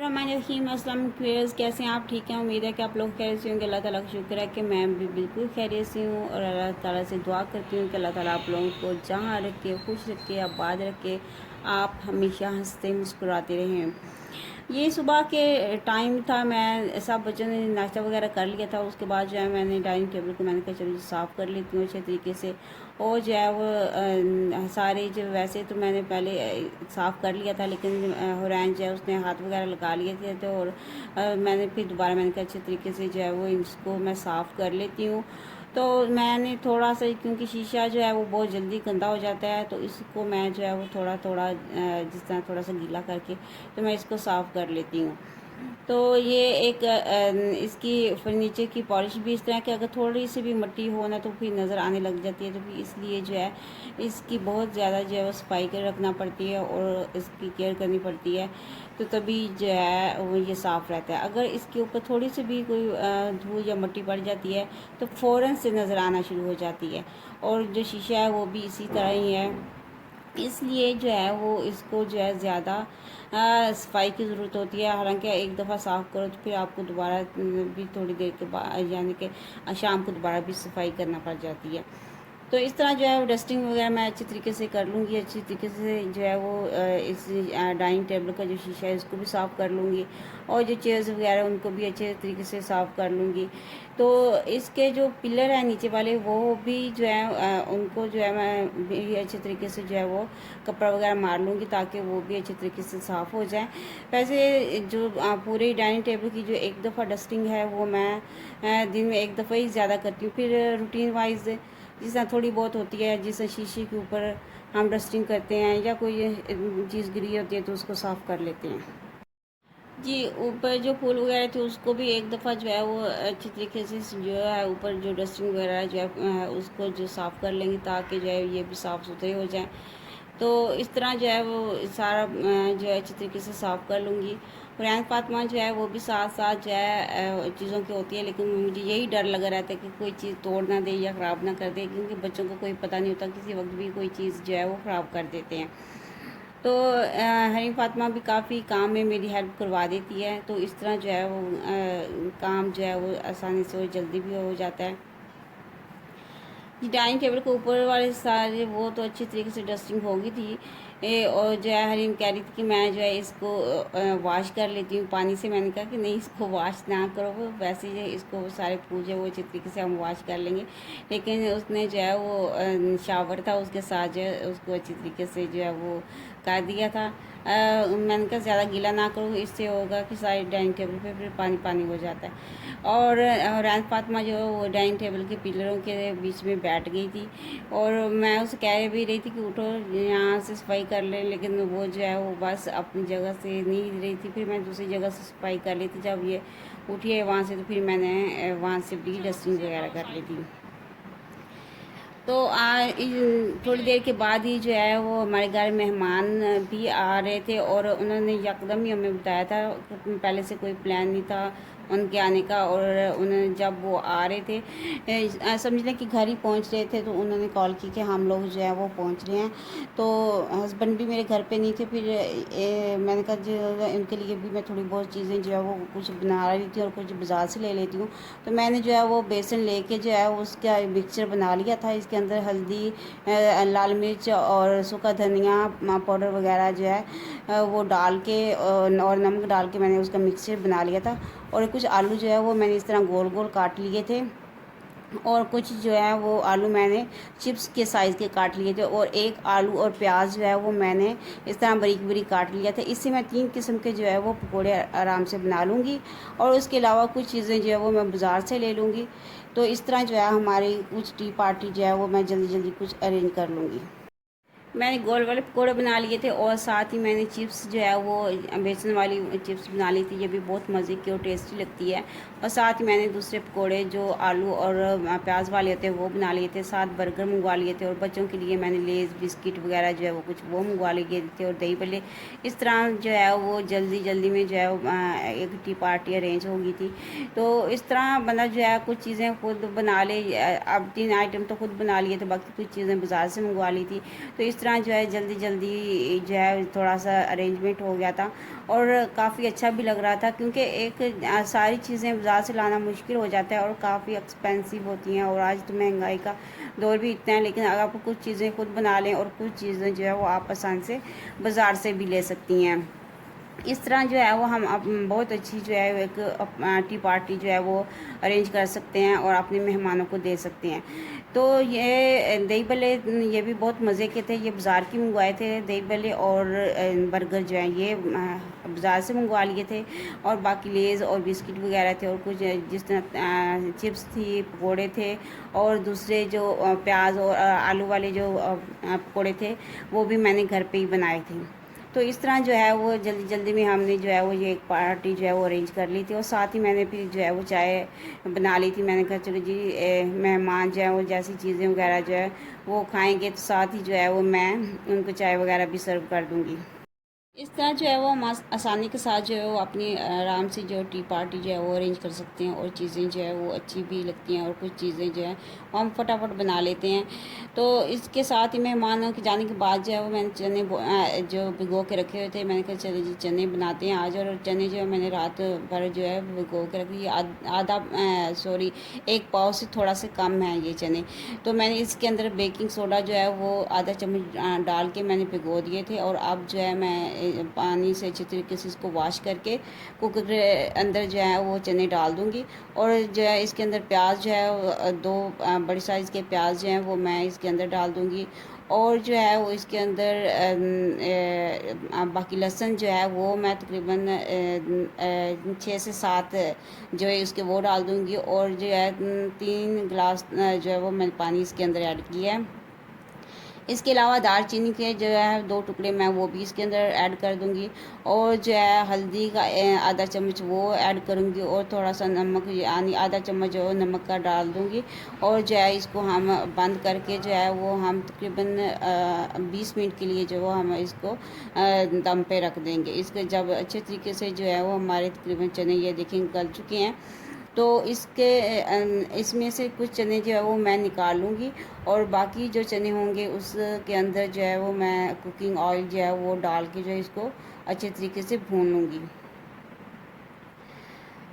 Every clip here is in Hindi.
रहीम अस्सलाम व्यूअर्स, कैसे हैं आप? ठीक हैं। उम्मीद है कि आप लोग खैरियत से होंगे। अल्लाह ताला का शुक्र है कि मैं भी बिल्कुल खैरियत से हूँ और अल्लाह ताला से दुआ करती हूँ कि अल्लाह ताला आप लोगों को जहाँ रखे, खुश रखे, आबाद रखे, आप हमेशा हंसते मुस्कुराते रहें। ये सुबह के टाइम था, मैं सब बच्चों ने नाश्ता वगैरह कर लिया था। उसके बाद जो है मैंने डाइनिंग टेबल को मैंने कहा चलो साफ़ कर लेती हूँ अच्छे तरीके से। और जो है वो सारे जो वैसे तो मैंने पहले साफ़ कर लिया था, लेकिन हुरैन जो है उसने हाथ वगैरह लगा लिए थे, तो और मैंने फिर दोबारा मैंने कहा अच्छे तरीके से जो है वो इसको मैं साफ़ कर लेती हूँ। तो मैंने थोड़ा सा, क्योंकि शीशा जो है वो बहुत जल्दी गंदा हो जाता है, तो इसको मैं जो है वो थोड़ा थोड़ा जिस तरह थोड़ा सा गीला करके तो मैं इसको साफ़ कर लेती हूँ। तो ये एक इसकी फर्नीचर की पॉलिश भी इस तरह की, अगर थोड़ी सी भी मिट्टी हो ना तो फिर नज़र आने लग जाती है, तो फिर इसलिए जो है इसकी बहुत ज़्यादा जो है वो सफाई कर रखना पड़ती है और इसकी केयर करनी पड़ती है, तो तभी जो है वो ये साफ़ रहता है। अगर इसके ऊपर थोड़ी सी भी कोई धूल या मिट्टी पड़ जाती है तो फ़ौरन से नज़र आना शुरू हो जाती है। और जो शीशा है वो भी इसी तरह ही है, इसलिए जो है वो इसको जो है ज़्यादा सफाई की ज़रूरत होती है। हालांकि एक दफ़ा साफ़ करो तो फिर आपको दोबारा भी थोड़ी देर के बाद, यानी कि शाम को दोबारा भी सफाई करना पड़ जाती है। तो इस तरह जो है वो डस्टिंग वगैरह मैं अच्छी तरीके से कर लूँगी। अच्छी तरीके से जो है वो इस डाइनिंग टेबल का जो शीशा है इसको भी साफ़ कर लूँगी, और जो चेयर्स वगैरह उनको भी अच्छे तरीके से साफ़ कर लूँगी। तो इसके जो पिलर हैं नीचे वाले वो भी जो है उनको जो है मैं भी अच्छे तरीके से जो है वो कपड़ा वगैरह मार लूँगी, ताकि वो भी अच्छे तरीके से साफ़ हो जाए। वैसे जो पूरे डाइनिंग टेबल की जो एक दफ़ा डस्टिंग है वो मैं दिन में एक दफ़ा ही ज़्यादा करती हूँ। फिर रूटीन वाइज जिस तरह थोड़ी बहुत होती है, जिस शीशे के ऊपर हम डस्टिंग करते हैं या कोई चीज़ गिरी होती है तो उसको साफ़ कर लेते हैं। जी, ऊपर जो फूल वगैरह थे उसको भी एक दफ़ा जो है वो अच्छी तरीके से जो है ऊपर जो डस्टिंग वगैरह जो है उसको जो साफ़ कर लेंगे, ताकि जो है ये भी साफ़ सुथरे हो जाएं। तो इस तरह जो है वो सारा जो है अच्छी तरीके से साफ़ कर लूँगी। हुरैन फातिमा जो है वो भी साथ साथ जो है चीज़ों की होती है, लेकिन मुझे यही डर लगा रहता है कि कोई चीज़ तोड़ ना दे या ख़राब ना कर दे, क्योंकि बच्चों को कोई पता नहीं होता, किसी वक्त भी कोई चीज़ जो है वो ख़राब कर देते हैं। तो हरीम फातिमा भी काफ़ी काम में मेरी हेल्प करवा देती है, तो इस तरह जो है वो काम जो है वो आसानी से और जल्दी भी हो जाता है। जी, डाइनिंग टेबल के ऊपर वाले सारे वो तो अच्छी तरीके से डस्टिंग हो गई थी। और जो है हरीम कह रही थी कि मैं जो है इसको वॉश कर लेती हूँ पानी से। मैंने कहा कि नहीं, इसको वॉश ना करो, वो वैसे ही इसको सारे फूल जो वो अच्छी तरीके से हम वॉश कर लेंगे। लेकिन उसने जो है वो शावर था उसके साथ जो है उसको अच्छी तरीके से जो है वो कर दिया था। मैंने कहा ज़्यादा गीला ना करो, इससे होगा कि सारी डाइनिंग टेबल पे फिर पानी पानी हो जाता है। और रैन फातिमा जो है वो डाइनिंग टेबल के पिलरों के बीच में बैठ गई थी, और मैं उसे कह भी रही थी कि उठो यहाँ से सफाई कर ले, लेकिन वो जो है वो बस अपनी जगह से नहीं हिल रही थी। फिर मैं दूसरी जगह से सफाई कर ली थी। जब ये उठी है वहाँ से तो फिर मैंने वहाँ से भी डस्टिंग वगैरह कर ली थी। तो थोड़ी देर के बाद ही जो है वो हमारे घर मेहमान भी आ रहे थे, और उन्होंने यकदम ही हमें बताया था, पहले से कोई प्लान नहीं था उनके आने का। और उन्होंने जब वो आ रहे थे, समझ लें कि घर ही पहुंच रहे थे, तो उन्होंने कॉल की कि हम लोग जो है वो पहुंच रहे हैं। तो हस्बैंड भी मेरे घर पे नहीं थे। फिर मैंने कहा जो इनके लिए भी मैं थोड़ी बहुत चीज़ें जो है वो कुछ बना रही थी और कुछ बाज़ार से ले लेती हूँ। तो मैंने जो है वो बेसन लेके जो है उसका मिक्सचर बना लिया था। इसके अंदर हल्दी, लाल मिर्च और सूखा धनिया पाउडर वगैरह जो है वो डाल के और नमक डाल के मैंने उसका मिक्सचर बना लिया था। और कुछ आलू जो है वो मैंने इस तरह गोल गोल काट लिए थे, और कुछ जो है वो आलू मैंने चिप्स के साइज़ के काट लिए थे, और एक आलू और प्याज जो है वो मैंने इस तरह बारीक बारीक काट लिया था। इससे मैं 3 किस्म के जो है वो पकोड़े आराम से बना लूँगी, और उसके अलावा कुछ चीज़ें जो है वो मैं बाज़ार से ले लूँगी। तो इस तरह जो है हमारी कुछ टी पार्टी जो है वो मैं जल्दी जल्दी कुछ अरेंज कर लूँगी। मैंने गोल वाले पकौड़े बना लिए थे, और साथ ही मैंने चिप्स जो है वो बेसन वाली चिप्स बना ली थी। ये भी बहुत मज़े की और टेस्टी लगती है। और साथ ही मैंने दूसरे पकौड़े जो आलू और प्याज वाले होते हैं वो बना लिए थे। साथ बर्गर मंगवा लिए थे, और बच्चों के लिए मैंने लेज़ बिस्किट वगैरह जो है वो कुछ वो मंगवा लिए थे, और दही भल्ले। इस तरह जो है वो जल्दी जल्दी में जो है एक टी पार्टी अरेंज हो गई थी। तो इस तरह बंदा जो है कुछ चीज़ें खुद बना ले। अब 3 आइटम तो खुद बना लिए थे, बाकी कुछ चीज़ें बाज़ार से मंगवा ली थी। तो इस तरह जो है जल्दी जल्दी जो है थोड़ा सा अरेंजमेंट हो गया था और काफ़ी अच्छा भी लग रहा था, क्योंकि एक सारी चीज़ें बाज़ार से लाना मुश्किल हो जाता है और काफ़ी एक्सपेंसिव होती हैं, और आज तो महंगाई का दौर भी इतना है। लेकिन अगर आप कुछ चीज़ें खुद बना लें और कुछ चीज़ें जो है वो आप आसान से बाज़ार से भी ले सकती हैं। इस तरह जो है वो हम बहुत अच्छी जो है एक टी पार्टी जो है वो अरेंज कर सकते हैं और अपने मेहमानों को दे सकते हैं। तो ये दही भल्ले ये भी बहुत मज़े के थे। ये बाज़ार की मंगवाए थे दही भल्ले, और बर्गर जो है ये बाज़ार से मंगवा लिए थे, और बाकी लेज़ और बिस्किट वगैरह थे, और कुछ जिस तरह चिप्स थी, पकोड़े थे, और दूसरे जो प्याज और आलू वाले जो पकोड़े थे वो भी मैंने घर पे ही बनाए थे। तो इस तरह जो है वो जल्दी जल्दी में हमने जो है वो ये एक पार्टी जो है वो अरेंज कर ली थी, और साथ ही मैंने फिर जो है वो चाय बना ली थी। मैंने कहा चलो जी मेहमान जो है वो जैसी चीज़ें वगैरह जो है वो खाएंगे, तो साथ ही जो है वो मैं उनको चाय वगैरह भी सर्व कर दूँगी। इस तरह जो है वो हम आसानी के साथ जो है वो अपनी आराम से जो टी पार्टी जो है वो अरेंज कर सकते हैं, और चीज़ें जो है वो अच्छी भी लगती हैं, और कुछ चीज़ें जो है वो हम फटाफट बना लेते हैं। तो इसके साथ ही मेहमानों के जाने के बाद जो है वो मैंने चने जो भिगो के रखे हुए थे, मैंने कहा चलो जी चने बनाते हैं आज। और चने जो है मैंने रात भर जो है भिगो के रखे, आधा सॉरी 1 पाव से थोड़ा से कम है ये चने। तो मैंने इसके अंदर बेकिंग सोडा जो है वो आधा चम्मच डाल के मैंने भिगो दिए थे, और अब जो है मैं पानी से अच्छी तरीके से इसको वॉश करके कुकर के अंदर जो है वो चने डाल दूँगी। और जो है इसके अंदर प्याज जो है 2 बड़ी साइज़ के प्याज जो हैं वो मैं इसके अंदर डाल दूँगी, और जो है वो इसके अंदर बाकी लहसुन जो है वो मैं तकरीबन 6 से 7 जो है उसके वो डाल दूँगी, और जो है 3 गिलास जो है वो मैंने पानी इसके अंदर ऐड किया है। इसके अलावा दालचीनी के जो है 2 टुकड़े मैं वो भी इसके अंदर ऐड कर दूँगी, और जो है हल्दी का आधा चम्मच वो ऐड करूँगी, और थोड़ा सा नमक यानी आधा चम्मच जो नमक का डाल दूँगी, और जो है इसको हम बंद करके जो है वो हम तकरीबन 20 मिनट के लिए जो वो हम इसको दम पे रख देंगे। इसके जब अच्छे तरीके से जो है वो हमारे तकरीबन चने ये देखें गल चुके हैं, तो इसमें से कुछ चने जो है वो मैं निकाल लूँगी, और बाकी जो चने होंगे उसके अंदर जो है वो मैं कुकिंग ऑयल जो है वो डाल के जो है इसको अच्छे तरीके से भून लूँगी।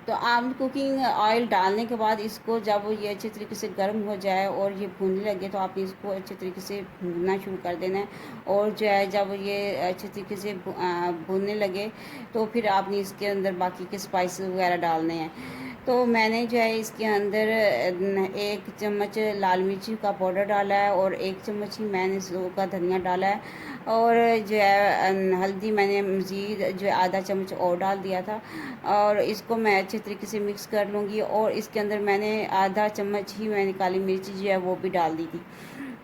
तो आप कुकिंग ऑयल डालने के बाद इसको जब ये अच्छे तरीके से गर्म हो जाए और ये भूनने लगे, तो आप इसको अच्छे तरीके से भूनना शुरू कर देना है, और जो है जब ये अच्छे तरीके से भूनने लगे तो फिर आपने इसके अंदर बाकी के स्पाइस वगैरह डालने हैं। तो मैंने जो है इसके अंदर 1 चम्मच लाल मिर्ची का पाउडर डाला है, और 1 चम्मच ही मैंने सूखा धनिया डाला है, और जो है हल्दी मैंने मज़ीद जो है आधा चम्मच और डाल दिया था, और इसको मैं अच्छे तरीके से मिक्स कर लूँगी। और इसके अंदर मैंने आधा चम्मच ही मैंने काली मिर्ची जो है वो भी डाल दी थी।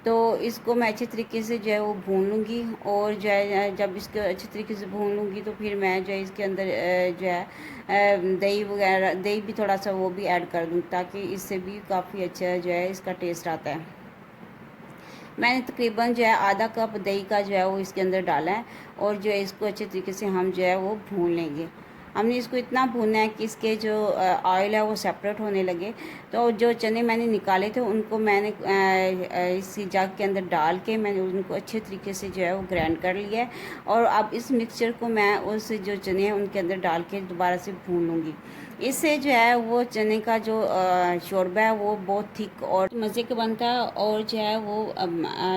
तो इसको मैं अच्छे तरीके से जो है वो भून लूँगी, और जो है जब इसको अच्छे तरीके से भून लूँगी तो फिर मैं जो है इसके अंदर जो है दही वगैरह, दही भी थोड़ा सा वो भी ऐड कर दूँ, ताकि इससे भी काफ़ी अच्छा जो है इसका टेस्ट आता है। मैंने तकरीबन जो है आधा कप दही का जो है वो इसके अंदर डाला है, और जो है इसको अच्छे तरीके से हम जो है वो भून लेंगे। हमने इसको इतना भूनना है कि इसके जो ऑयल है वो सेपरेट होने लगे। तो जो चने मैंने निकाले थे उनको मैंने इस जग के अंदर डाल के मैंने उनको अच्छे तरीके से जो है वो ग्राइंड कर लिया है, और अब इस मिक्सचर को मैं उस जो चने हैं उनके अंदर डाल के दोबारा से भून लूँगी। इससे जो है वो चने का जो शोरबा है वो बहुत थिक और मज़े का बनता है, और जो है वो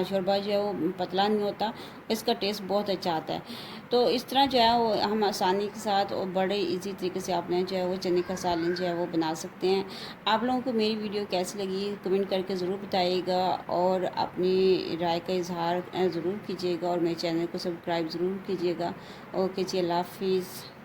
शोरबा जो है वो पतला नहीं होता, इसका टेस्ट बहुत अच्छा आता है। तो इस तरह जो है वो हम आसानी के साथ और बड़े इजी तरीके से अपने जो है वो चने का सालन जो है वो बना सकते हैं। आप लोगों को मेरी वीडियो कैसी लगी कमेंट करके ज़रूर बताइएगा, और अपनी राय का इजहार ज़रूर कीजिएगा, और मेरे चैनल को सब्सक्राइब ज़रूर कीजिएगा। ओके जी, अल्लाह हाफिज़।